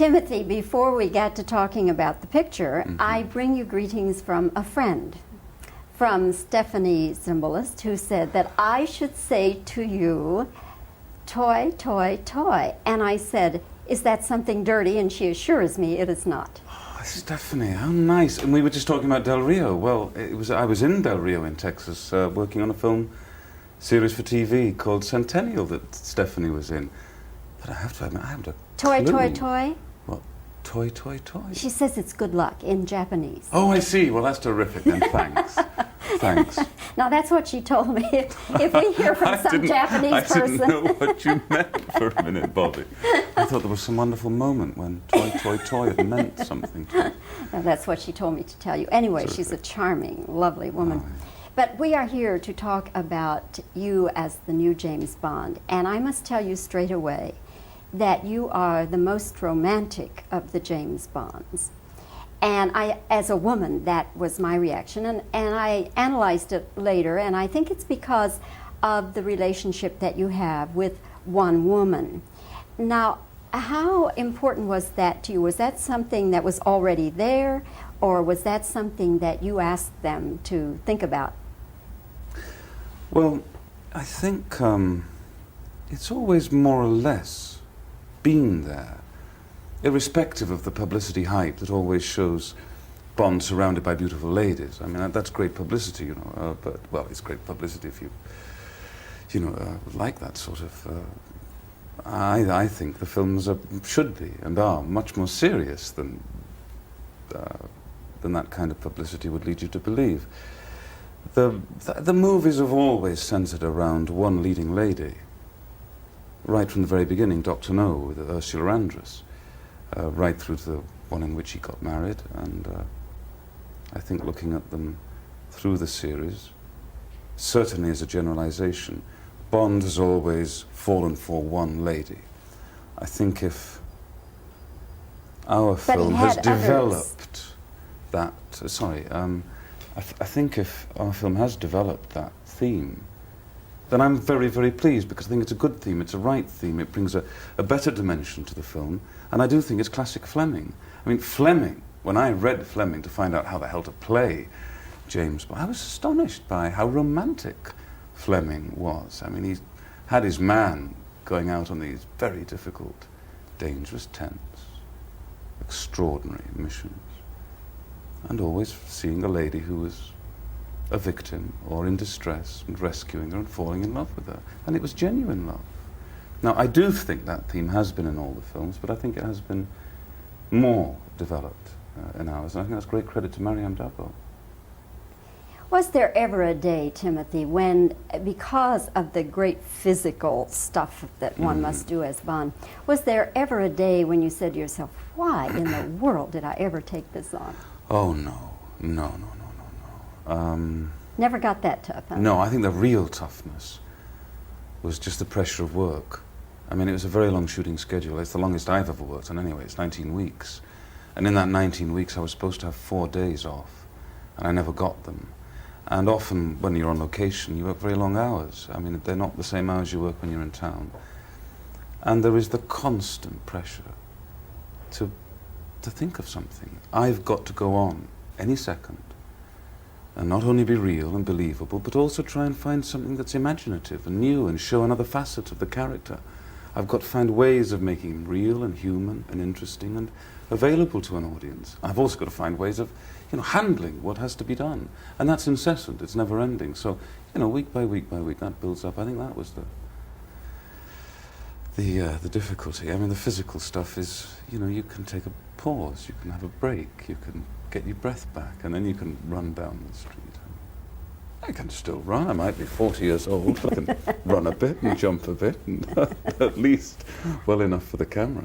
Timothy, before we get to talking about the picture, I bring you greetings from a friend, from Stephanie Zimbalist, who said that I should say to you, toy, toy, toy. And I said, is that something dirty? And she assures me it is not. Oh, Stephanie, how nice. And we were just talking about Del Rio. Well, I was in Del Rio in Texas working on a film series for TV called Centennial that Stephanie was in. But I have to admit, I haven't a Toy, clue. toy, toy? What? Toy, toy, toy? She says it's good luck in Japanese. Oh, I see. Well, that's terrific then. Thanks. Thanks. Now, that's what she told me. If we hear from some Japanese person... I didn't know what you meant for a minute, Bobby. I thought there was some wonderful moment when toy, toy, toy had meant something to me. Now, that's what she told me to tell you. Anyway, Terrific. she's a charming, lovely woman. Oh, yeah. But we are here to talk about you as the new James Bond. And I must tell you straight away that you are the most romantic of the James Bonds. And I, as a woman, that was my reaction. And I analyzed it later, and I think it's because of the relationship that you have with one woman. Now, how important was that to you? Was that something that was already there, or was that something that you asked them to think about? Well, I think it's always more or less been there, irrespective of the publicity hype that always shows Bond surrounded by beautiful ladies. I mean, that's great publicity, you know, but, well, it's great publicity if you know, like that sort of... I think the films should be and are much more serious than that kind of publicity would lead you to believe. The movies have always centered around one leading lady, right from the very beginning, Dr. No with Ursula Andress, right through to the one in which he got married, and I think looking at them through the series, certainly as a generalization, Bond has always fallen for one lady. I think if our film has developed that, I think if our film has developed that theme, then I'm very, very pleased, because I think it's a good theme, it's a right theme, it brings a better dimension to the film, and I do think it's classic Fleming. I mean, Fleming, when I read Fleming to find out how the hell to play James Bond, I was astonished by how romantic Fleming was. I mean, he had his man going out on these very difficult, dangerous, tense, extraordinary missions, and always seeing a lady who was a victim or in distress and rescuing her and falling in love with her. And it was genuine love. Now, I do think that theme has been in all the films, but I think it has been more developed in ours, and I think that's great credit to Mariam Dabo. Was there ever a day, Timothy, when, because of the great physical stuff that one must do as Bond, was there ever a day when you said to yourself, why in the world did I ever take this on? Oh, no. No. Never got that tough, huh? No, I think the real toughness was just the pressure of work. I mean, it was a very long shooting schedule. It's the longest I've ever worked on anyway. It's 19 weeks. And in that 19 weeks, I was supposed to have 4 days off, and I never got them. And often, when you're on location, you work very long hours. I mean, they're not the same hours you work when you're in town. And there is the constant pressure to think of something. I've got to go on any second, and not only be real and believable, but also try and find something that's imaginative and new and show another facet of the character. I've got to find ways of making him real and human and interesting and available to an audience. I've also got to find ways of, you know, handling what has to be done. And that's incessant, it's never ending. So, you know, week by week by week, that builds up. I think that was the difficulty. I mean, the physical stuff is, you know, you can take a pause, you can have a break, you can get your breath back, and then you can run down the street. I can still run. I might be 40 years old, but I can run a bit and jump a bit, and at least well enough for the camera.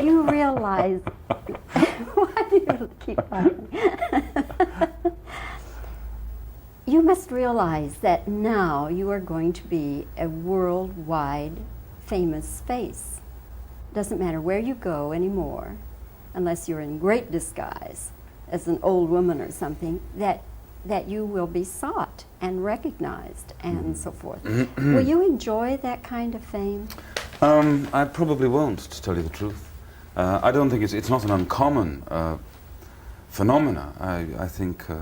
You realize... Why do you keep laughing? You must realize that now you are going to be a worldwide famous face. Doesn't matter where you go anymore, unless you're in great disguise as an old woman or something, that you will be sought and recognized and so forth. Will you enjoy that kind of fame? I probably won't, to tell you the truth. I don't think it's not an uncommon phenomena. I think, I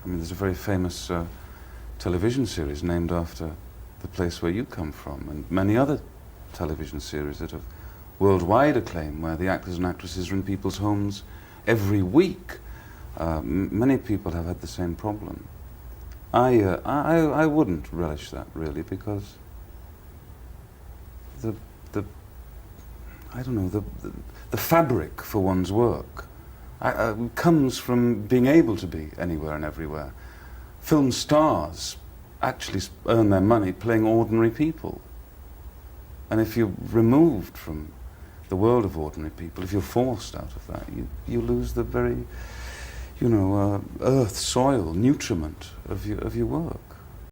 mean, there's a very famous television series named after the place where you come from, and many other television series that have worldwide acclaim, where the actors and actresses are in people's homes every week. Many people have had the same problem. I wouldn't relish that, really, because I don't know, the fabric for one's work comes from being able to be anywhere and everywhere. Film stars actually earn their money playing ordinary people. And if you're removed from the world of ordinary people, if you're forced out of that, you lose the very, earth, soil, nutriment of your work.